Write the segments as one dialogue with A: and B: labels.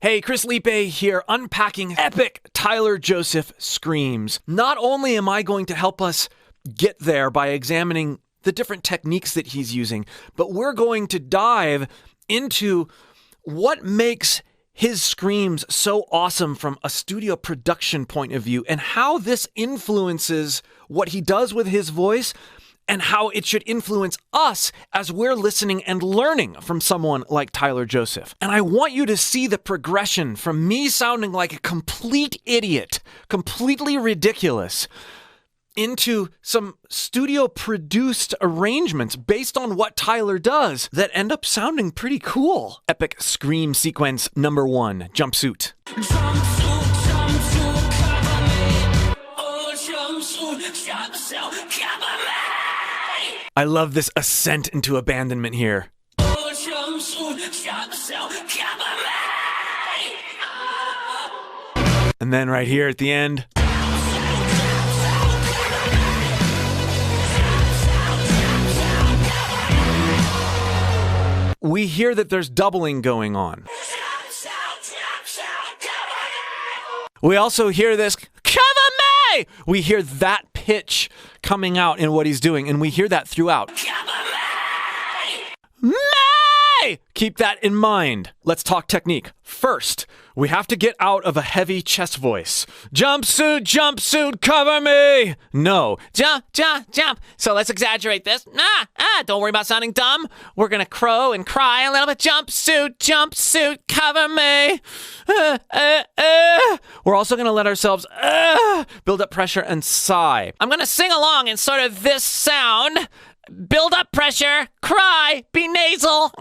A: Hey, Chris Liepe here, unpacking epic Tyler Joseph screams. Not only am I going to help us get there by examining the different techniques that he's using, but we're going to dive into what makes his screams so awesome from a studio production point of view and how this influences what he does with his voice and how it should influence us as we're listening and learning from someone like Tyler Joseph. And I want you to see the progression from me sounding like a complete idiot, completely ridiculous, into some studio-produced arrangements based on what Tyler does that end up sounding pretty cool. Epic scream sequence number 1, jumpsuit. I love this ascent into abandonment here. And then right here at the end. We hear that there's doubling going on. We also hear this, cover me! We hear that pitch coming out in what he's doing, and we hear that throughout. May! Keep that in mind. Let's talk technique. First, we have to get out of a heavy chest voice. Jumpsuit, jumpsuit, cover me! No. Jump, jump, jump. So let's exaggerate this. Don't worry about sounding dumb. We're gonna crow and cry a little bit. Jumpsuit, jumpsuit, cover me. We're also gonna let ourselves build up pressure and sigh. I'm gonna sing along in sort of this sound. Build up pressure, cry, be nasal.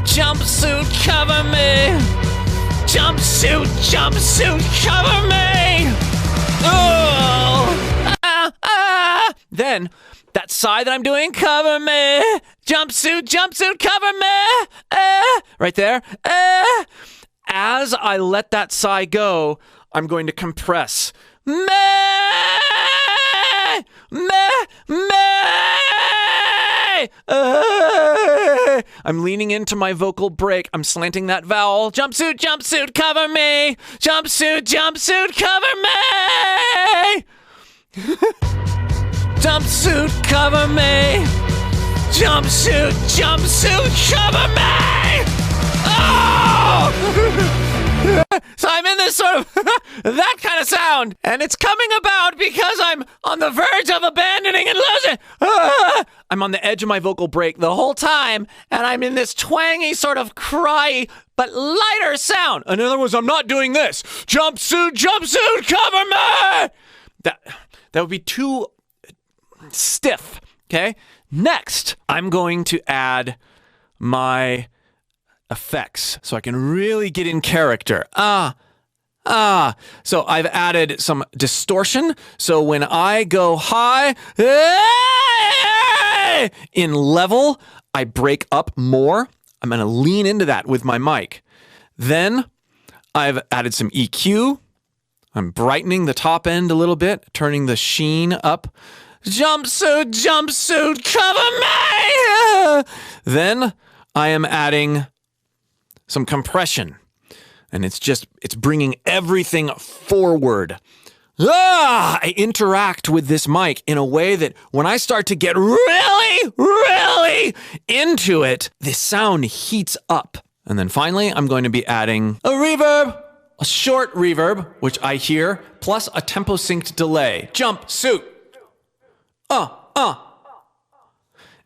A: Jumpsuit, cover me. Jumpsuit, jumpsuit, cover me. Oh. Then, that sigh that I'm doing, cover me. Jumpsuit, jumpsuit, cover me. Right there. As I let that sigh go, I'm going to compress. I'm leaning into my vocal break. I'm slanting that vowel. Jumpsuit, jumpsuit, cover me. Jumpsuit, jumpsuit, cover me. Jumpsuit, cover me. Jumpsuit, jumpsuit, cover me. Oh! So I'm in this sort of that kind of sound, and it's coming about because I'm on the verge of abandoning and losing. I'm on the edge of my vocal break the whole time, and I'm in this twangy sort of cry but lighter sound. In other words, I'm not doing this. Jumpsuit, jumpsuit, cover me. That would be too stiff. Okay. Next, I'm going to add my effects so I can really get in character. So I've added some distortion. So when I go high in level, I break up more. I'm going to lean into that with my mic. Then I've added some EQ. I'm brightening the top end a little bit, turning the sheen up. Jumpsuit, jumpsuit, cover me! Then I am adding some compression, and it's bringing everything forward. I interact with this mic in a way that when I start to get really, really into it, the sound heats up. And then finally, I'm going to be adding a reverb, a short reverb, which I hear, plus a tempo synced delay. Jumpsuit.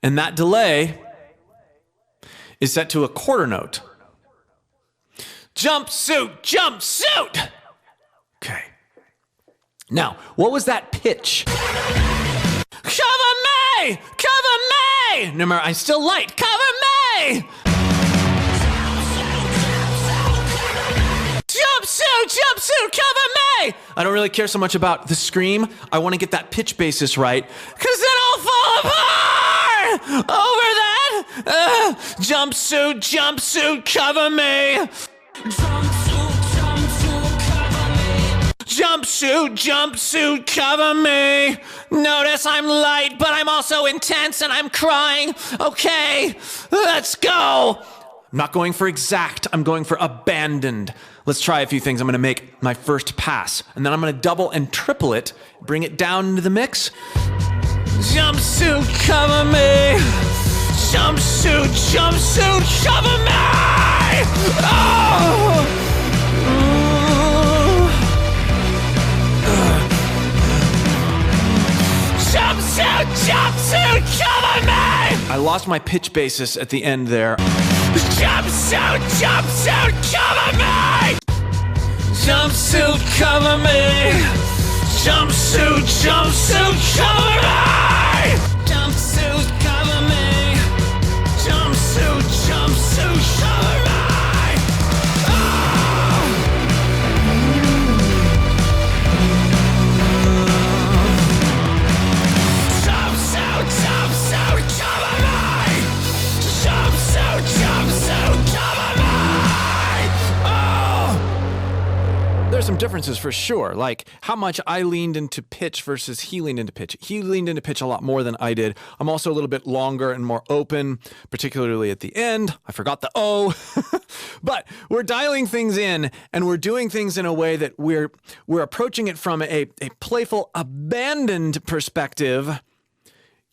A: And that delay is set to a quarter note. Jumpsuit, jumpsuit! Okay. Now, what was that pitch? Cover me! Cover me! Remember, I'm still light. Cover me! Jumpsuit, jumpsuit, cover me! I don't really care so much about the scream. I want to get that pitch basis right, because then I'll fall apart! Over that! Jumpsuit, jumpsuit, cover me! Jumpsuit, jumpsuit, cover me. Notice I'm light, but I'm also intense and I'm crying. Okay, let's go. I'm not going for exact, I'm going for abandoned. Let's try a few things. I'm gonna make my first pass, and then I'm gonna double and triple it, bring it down into the mix. Jumpsuit, cover me. Jumpsuit, jumpsuit, cover me. Oh! Jumpsuit, jumpsuit, cover me. I lost my pitch basis at the end there. Jumpsuit, jumpsuit, cover me. Jumpsuit, cover me. Jumpsuit, jumpsuit, cover me! Jumpsuit, cover me! Jumpsuit, jumpsuit, cover me! Oh! Jumpsuit, jumpsuit, cover me! Jumpsuit, jumpsuit, cover me! There's some differences for sure, like how much I leaned into pitch versus he leaned into pitch. He leaned into pitch a lot more than I did. I'm also a little bit longer and more open, particularly at the end. I forgot the O. But we're dialing things in, and we're doing things in a way that we're approaching it from a playful, abandoned perspective,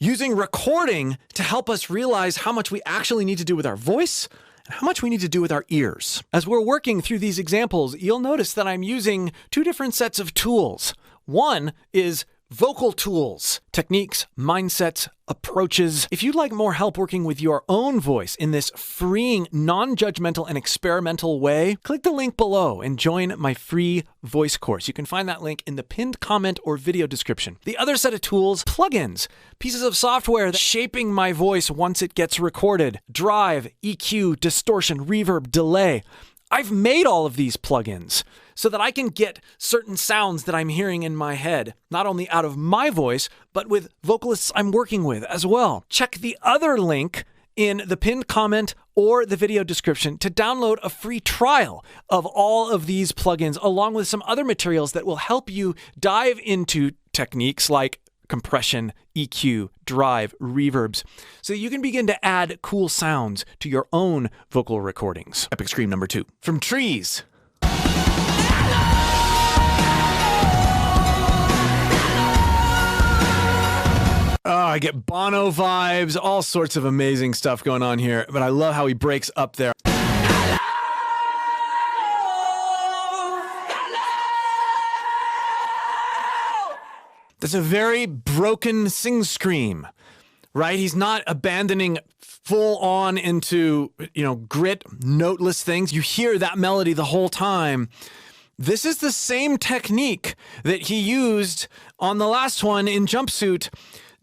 A: using recording to help us realize how much we actually need to do with our voice, how much we need to do with our ears. As we're working through these examples, you'll notice that I'm using two different sets of tools. One is vocal tools, techniques, mindsets, approaches. If you'd like more help working with your own voice in this freeing, non-judgmental and experimental way, click the link below and join my free voice course. You can find that link in the pinned comment or video description. The other set of tools, plugins, pieces of software that's shaping my voice once it gets recorded. Drive, EQ, distortion, reverb, delay. I've made all of these plugins so that I can get certain sounds that I'm hearing in my head, not only out of my voice, but with vocalists I'm working with as well. Check the other link in the pinned comment or the video description to download a free trial of all of these plugins, along with some other materials that will help you dive into techniques like compression, EQ, drive, reverbs, so you can begin to add cool sounds to your own vocal recordings. Epic Scream number 2. From Trees. Oh, I get Bono vibes, all sorts of amazing stuff going on here, but I love how he breaks up there. That's a very broken sing scream, right? He's not abandoning full on into, grit, noteless things. You hear that melody the whole time. This is the same technique that he used on the last one in Jumpsuit,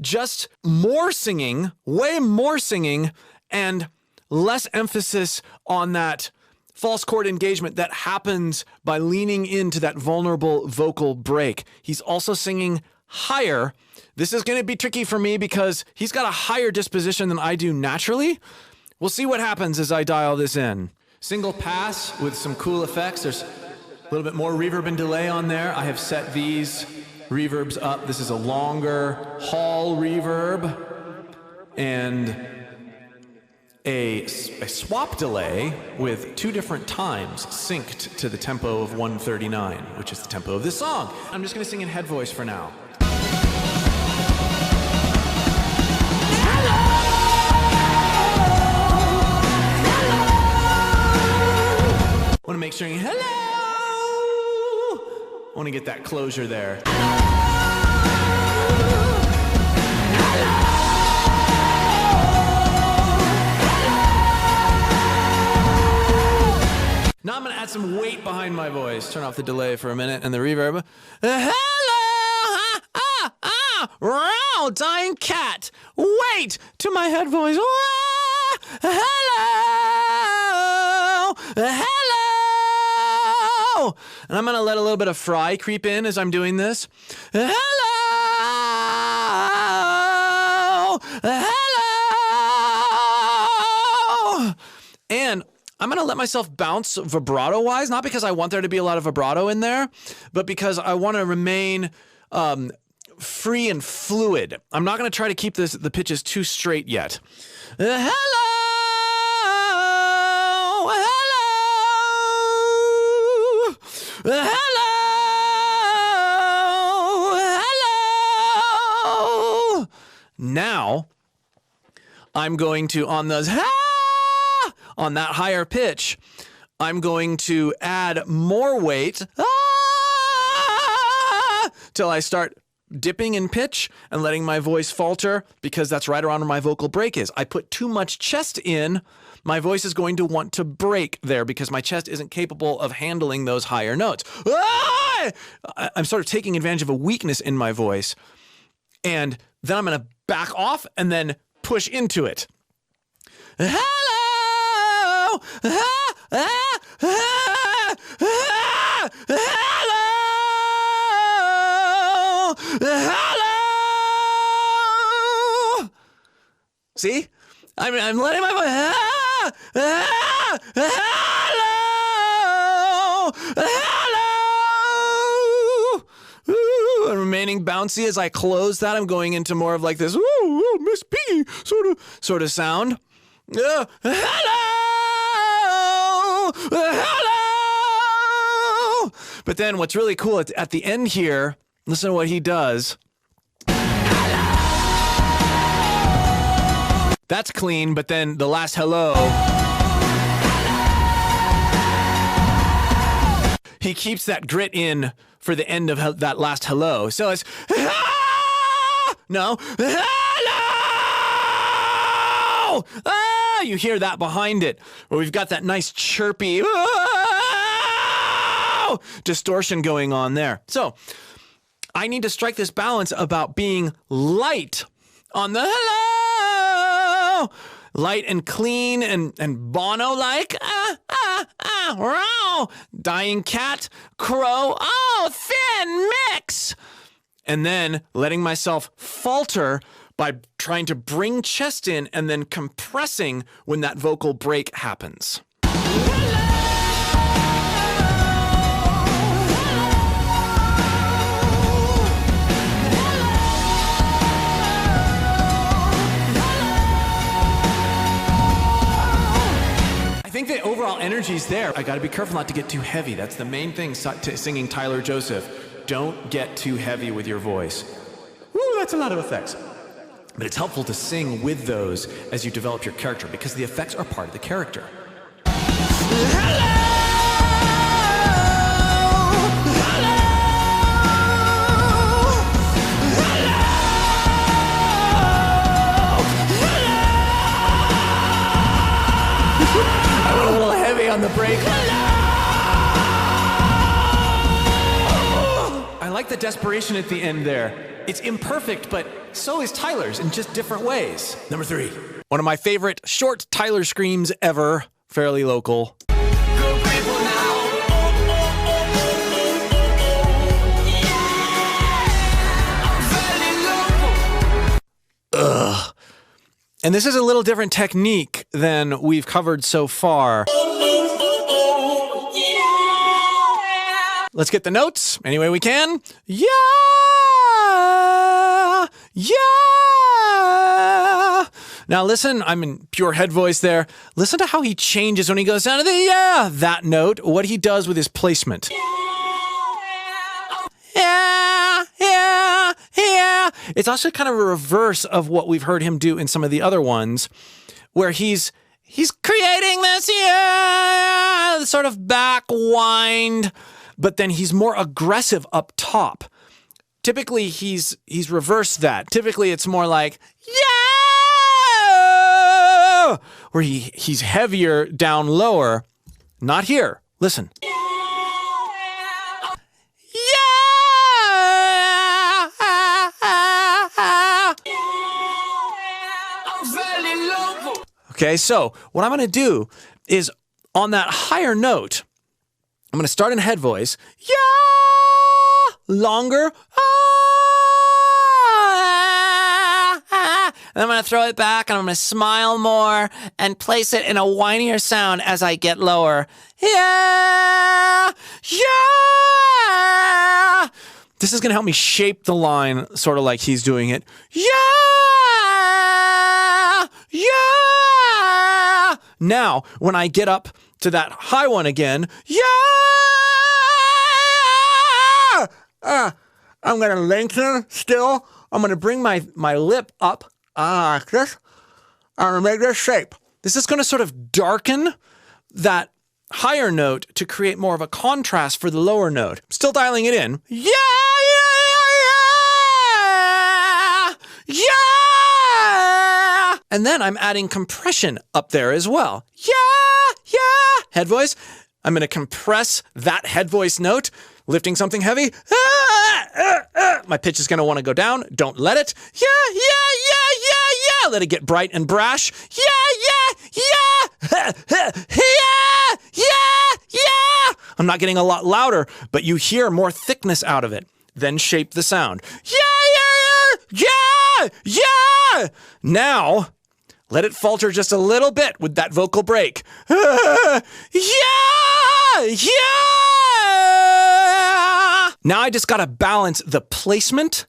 A: just more singing, way more singing, and less emphasis on that false chord engagement that happens by leaning into that vulnerable vocal break. He's also singing higher. This is going to be tricky for me because he's got a higher disposition than I do naturally. We'll see what happens as I dial this in. Single pass with some cool effects. There's a little bit more reverb and delay on there. I have set these reverbs up. This is a longer hall reverb and a swap delay with 2 different times synced to the tempo of 139, which is the tempo of this song. I'm just going to sing in head voice for now. I want to make sure you hello. I want to get that closure there. Now I'm going to add some weight behind my voice. Turn off the delay for a minute and the reverb. Hello, dying cat. Wait to my head voice. Hello, hello. And I'm going to let a little bit of fry creep in as I'm doing this. Hello, hello. And I'm going to let myself bounce vibrato-wise, not because I want there to be a lot of vibrato in there, but because I want to remain free and fluid. I'm not going to try to keep the pitches too straight yet. Hello! hello. Now, I'm going to, on those, on that higher pitch, I'm going to add more weight till I start dipping in pitch and letting my voice falter, because that's right around where my vocal break is. I put too much chest in, my voice is going to want to break there because my chest isn't capable of handling those higher notes. I'm sort of taking advantage of a weakness in my voice, and then I'm going to back off and then push into it. Hello! Hello! Hello! See? I'm letting my voice. Hello! Hello! Ooh, and remaining bouncy as I close that. I'm going into more of like this, ooh, Miss Piggy sort of sound. Hello! Hello! But then what's really cool at the end here, listen to what he does. That's clean, but then the last hello, he keeps that grit in for the end of that last hello. So it's, no, hello! You hear that behind it, where we've got that nice chirpy distortion going on there. So I need to strike this balance about being light on the hello, light and clean and Bono-like, dying cat, crow, thin mix, and then letting myself falter by trying to bring chest in and then compressing when that vocal break happens. I think the overall energy's there. I gotta be careful not to get too heavy. That's the main thing singing Tyler Joseph. Don't get too heavy with your voice. Woo, that's a lot of effects. But it's helpful to sing with those as you develop your character, because the effects are part of the character. Hello! Hello! Hello! Hello! I went a little heavy on the break. I like the desperation at the end there. It's imperfect, but so is Tyler's in just different ways. Number 3. One of my favorite short Tyler screams ever, fairly local. Good people now. Ugh. And this is a little different technique than we've covered so far. Let's get the notes any way we can. Yeah! Yeah! Now listen, I'm in pure head voice there. Listen to how he changes when he goes down to the that note, what he does with his placement. Yeah! It's also kind of a reverse of what we've heard him do in some of the other ones, where he's creating this sort of back wind, but then he's more aggressive up top. Typically, he's reversed that. Typically, it's more like, yeah! Where he's heavier down lower. Not here. Listen. Yeah! Okay, so what I'm going to do is on that higher note, I'm going to start in head voice. Yeah! Longer. And I'm going to throw it back, and I'm going to smile more and place it in a whinier sound as I get lower. Yeah! Yeah! This is going to help me shape the line sort of like he's doing it. Yeah! Yeah! Now, when I get up to that high one again, yeah! I'm going to lengthen still. I'm going to bring my lip up like this. I'm going to make this shape. This is going to sort of darken that higher note to create more of a contrast for the lower note. Still dialing it in. Yeah, yeah, yeah, yeah. And then I'm adding compression up there as well. Yeah, yeah. Head voice. I'm going to compress that head voice note, lifting something heavy. My pitch is going to want to go down. Don't let it. Yeah, yeah, yeah, yeah, yeah. Let it get bright and brash. Yeah, yeah, yeah. Yeah, yeah, yeah. I'm not getting a lot louder, but you hear more thickness out of it. Then shape the sound. Yeah, yeah, yeah, yeah. Now, let it falter just a little bit with that vocal break. Yeah, yeah. Now I just got to balance the placement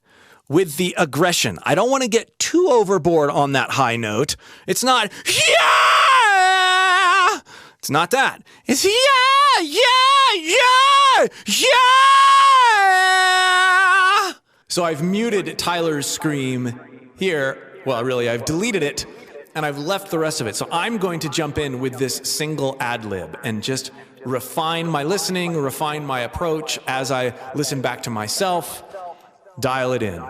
A: with the aggression. I don't want to get too overboard on that high note. It's not, yeah! It's not that. It's, yeah, yeah, yeah, yeah! So I've muted Tyler's scream here. Well, really, I've deleted it, and I've left the rest of it. So I'm going to jump in with this single ad-lib and just refine my listening, refine my approach as I listen back to myself, dial it in.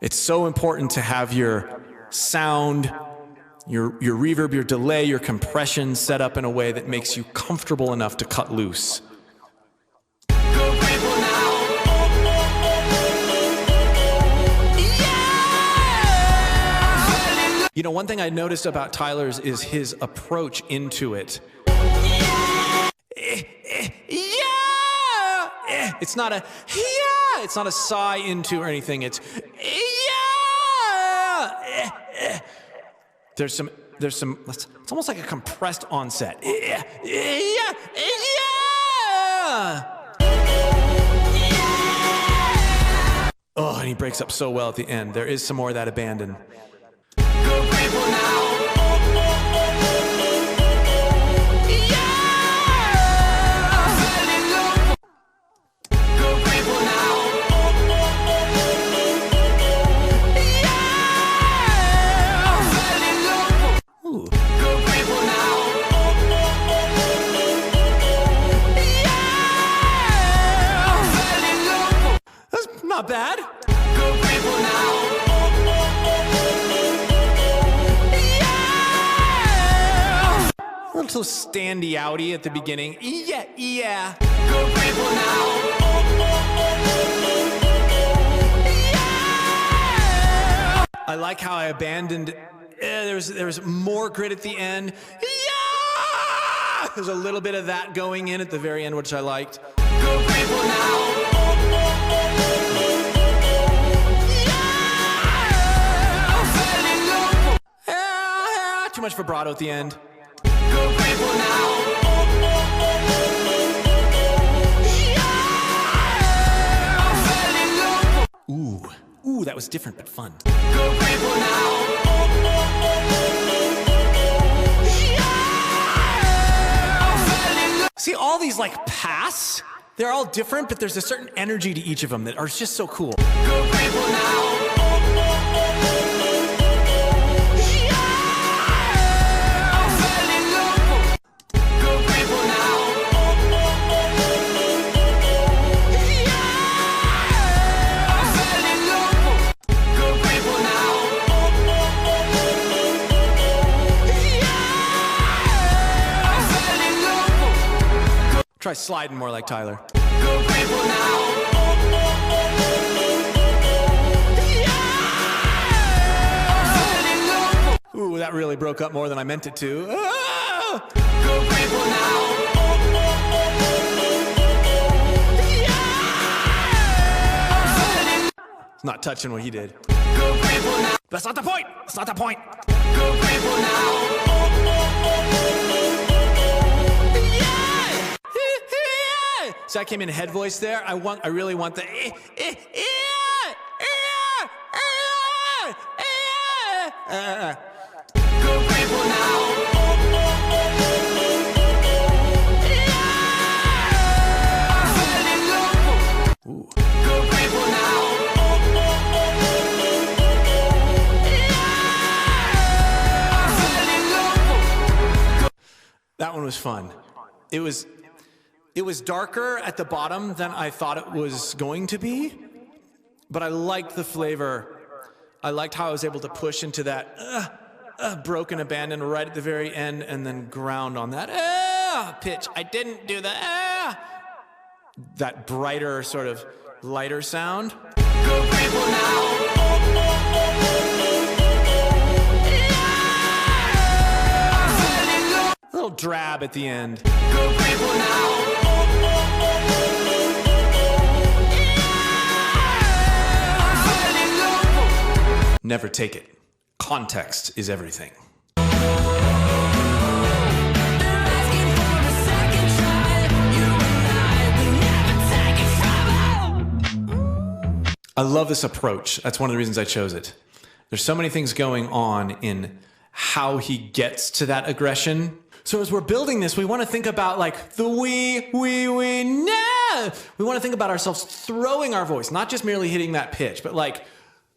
A: It's so important to have your sound, your reverb, your delay, your compression set up in a way that makes you comfortable enough to cut loose. You know, one thing I noticed about Tyler's is his approach into it. It's not a yeah. It's not a sigh into or anything. It's yeah. There's some. It's almost like a compressed onset. Yeah. Oh, and he breaks up so well at the end. There is some more of that abandon. Not bad. A little standy outy at the beginning. Yeah, yeah. I like how I abandoned. There's more grit at the end. Yeah! There's a little bit of that going in at the very end, which I liked. Too much vibrato at the end. Ooh, that was different but fun. See, all these like pass, they're all different, but there's a certain energy to each of them that are just so cool. Try sliding more like Tyler. Ooh, that really broke up more than I meant it to. Ah! It's not touching what he did. That's not the point. That's not the point. So I came in head voice there. I really want the Ooh. was fun. It was darker at the bottom than I thought it was going to be, but I liked the flavor. I liked how I was able to push into that broken abandon right at the very end and then ground on that pitch. I didn't do that brighter, sort of lighter sound. Good people now. A little drab at the end. Good people now. Never take it. Context is everything. I love this approach. That's one of the reasons I chose it. There's so many things going on in how he gets to that aggression. So as we're building this, we want to think about like the we, no. We want to think about ourselves throwing our voice, not just merely hitting that pitch, but like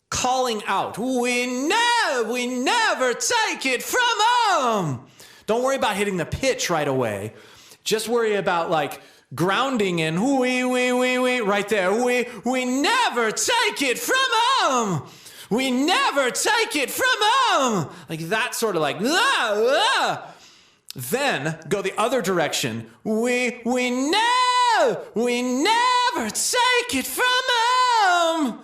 A: calling out. We never take it from them. Don't worry about hitting the pitch right away. Just worry about like grounding in we right there. We never take it from them. We never take it from them. Like that sort of like, Then go the other direction. We never take it from them.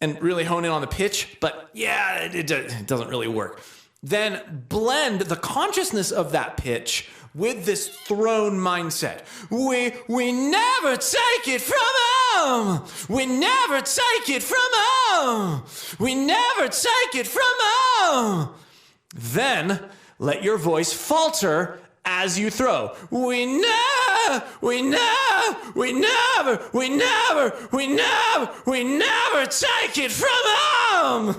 A: And really hone in on the pitch, but yeah, it doesn't really work. Then blend the consciousness of that pitch with this thrown mindset. We never take it from them. We never take it from them. We never take it from them. Then let your voice falter as you throw. We never take it from them.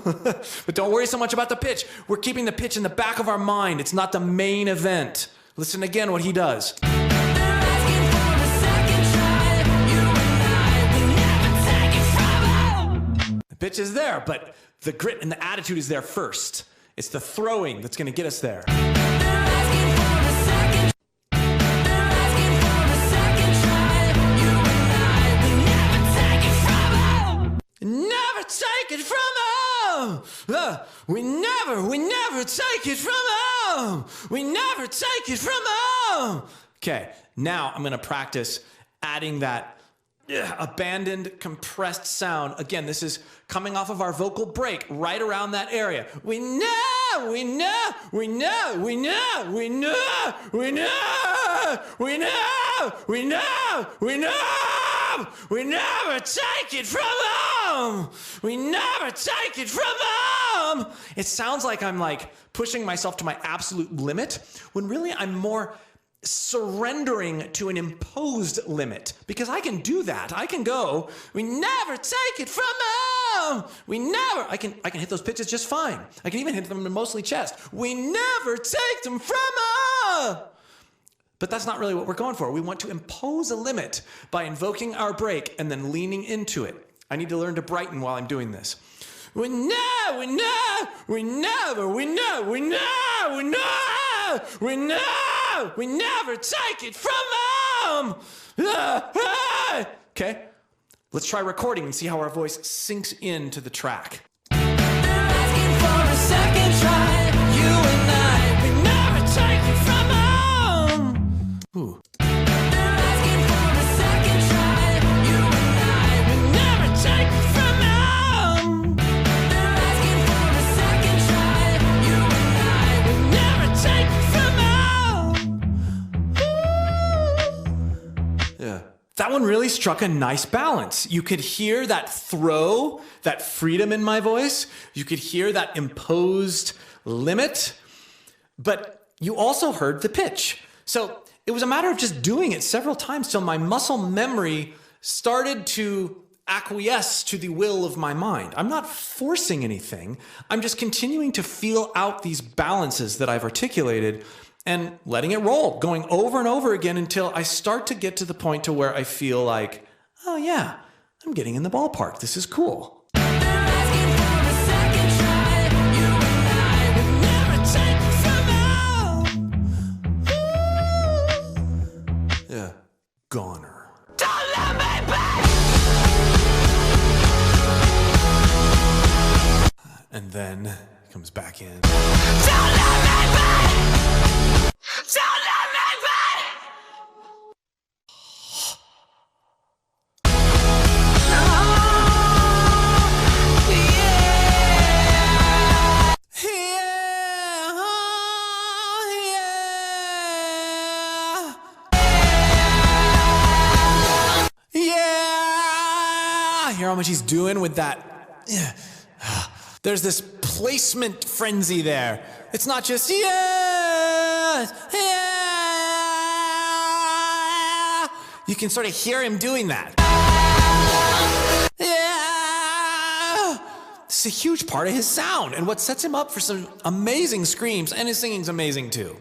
A: But don't worry so much about the pitch. We're keeping the pitch in the back of our mind. It's not the main event. Listen again what he does. The pitch is there, but the grit and the attitude is there first. It's the throwing that's going to get us there. Never take it from them. We never take it from them. We never take it from them. Okay, now I'm going to practice adding that abandoned, compressed sound. Again, this is coming off of our vocal break, right around that area. We never take it from them. We never take it from them. It sounds like I'm like pushing myself to my absolute limit, when really I'm more surrendering to an imposed limit, because I can do that. I can go, we never take it from them. I can hit those pitches just fine. I can even hit them in mostly chest. We never take them from them. But that's not really what we're going for. We want to impose a limit by invoking our break and then leaning into it. I need to learn to brighten while I'm doing this. We never take it from them. Okay, let's try recording and see how our voice sinks into the track. They're asking for a second try. You and I, we never take it from them. Ooh. That one really struck a nice balance. You could hear that throw, that freedom in my voice. You could hear that imposed limit, but you also heard the pitch. So it was a matter of just doing it several times till my muscle memory started to acquiesce to the will of my mind. I'm not forcing anything. I'm just continuing to feel out these balances that I've articulated and letting it roll, going over and over again until I start to get to the point to where I feel like, oh yeah, I'm getting in the ballpark. This is cool. goner.
B: Don't let me be!
A: And then he comes back in.
B: Don't let me be! Don't let me be!
A: Hear how much he's doing with that? There's this placement frenzy there. It's not just yeah. You can sort of hear him doing that. It's a huge part of his sound and what sets him up for some amazing screams, and his singing's amazing too.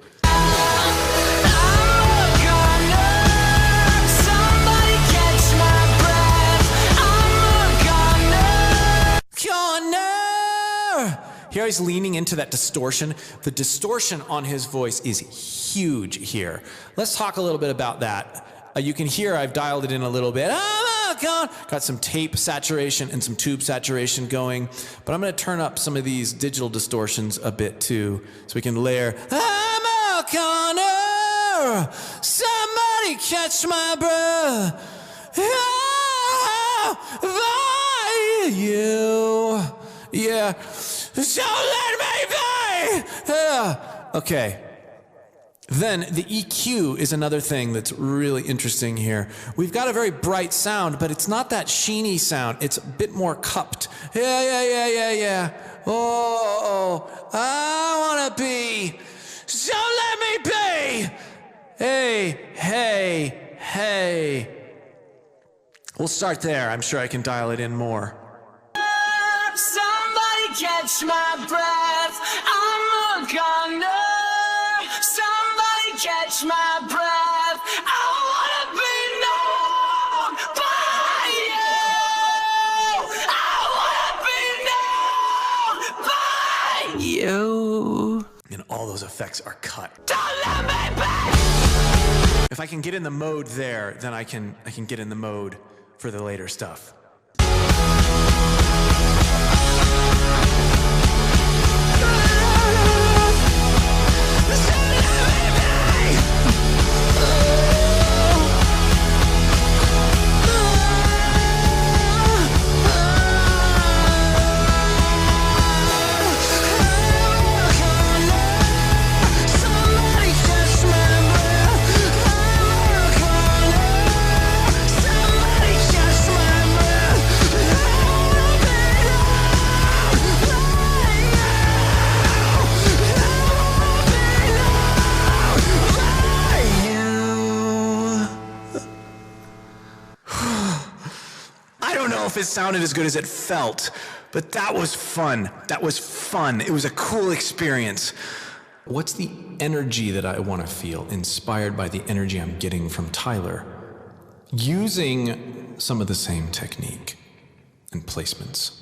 A: Here he's leaning into that distortion. The distortion on his voice is huge here. Let's talk a little bit about that. You can hear I've dialed it in a little bit. Got some tape saturation and some tube saturation going. But I'm going to turn up some of these digital distortions a bit too, so we can layer. I'm a goner. Somebody catch my breath. You. Yeah. So let me be! Okay. Then the EQ is another thing that's really interesting here. We've got a very bright sound, but it's not that sheeny sound. It's a bit more cupped. Yeah. Oh, I wanna be. So let me be! Hey. We'll start there. I'm sure I can dial it in more.
B: Catch my breath, I'm a goner. Somebody catch my breath. I wanna be known by you. I wanna be known by you.
A: And all those effects are cut.
B: Don't let me be.
A: If I can get in the mode there, then I can get in the mode for the later stuff. If it sounded as good as it felt, but that was fun. It was a cool experience. What's the energy that I want to feel, inspired by the energy I'm getting from Tyler, using some of the same technique and placements?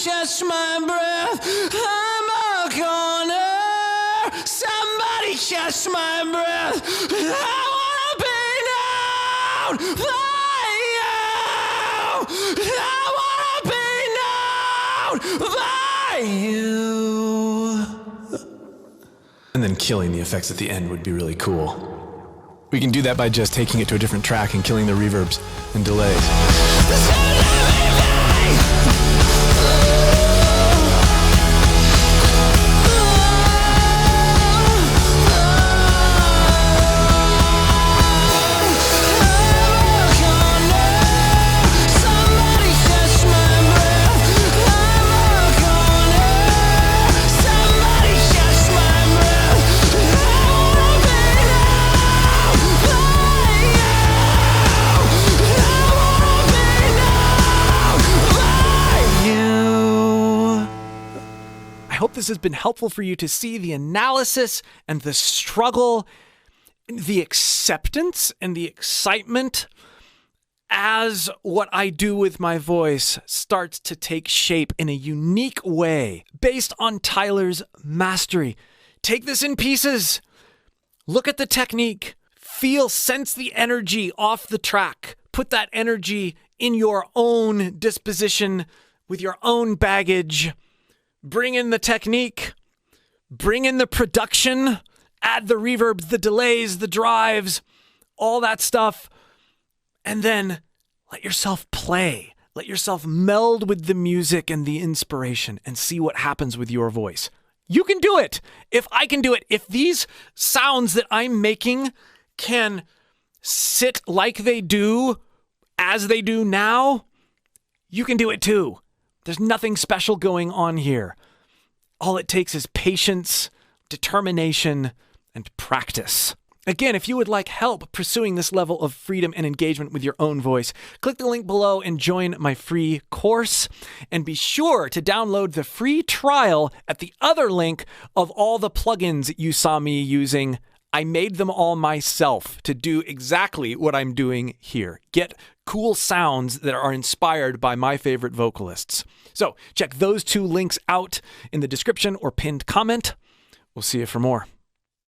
A: Catch my breath, I'm a goner. Somebody catch my breath. I wanna be known by you. I wanna be known by you. And then killing the effects at the end would be really cool. We can do that by just taking it to a different track and killing the reverbs and delays. has been helpful for you to see the analysis and the struggle, the acceptance and the excitement as what I do with my voice starts to take shape in a unique way based on Tyler's mastery. Take this in pieces. Look at the technique. Sense the energy off the track. Put that energy in your own disposition with your own baggage. Bring in the technique. Bring in the production. Add the reverbs, the delays, the drives, all that stuff. And then let yourself play. Let yourself meld with the music and the inspiration and see what happens with your voice. You can do it. If I can do it, if these sounds that I'm making can sit like they do, as they do now, you can do it too. There's nothing special going on here. All it takes is patience, determination, and practice. Again, if you would like help pursuing this level of freedom and engagement with your own voice, click the link below and join my free course. And be sure to download the free trial at the other link of all the plugins you saw me using. I made them all myself to do exactly what I'm doing here. Get cool sounds that are inspired by my favorite vocalists. So check those two links out in the description or pinned comment. We'll see you for more.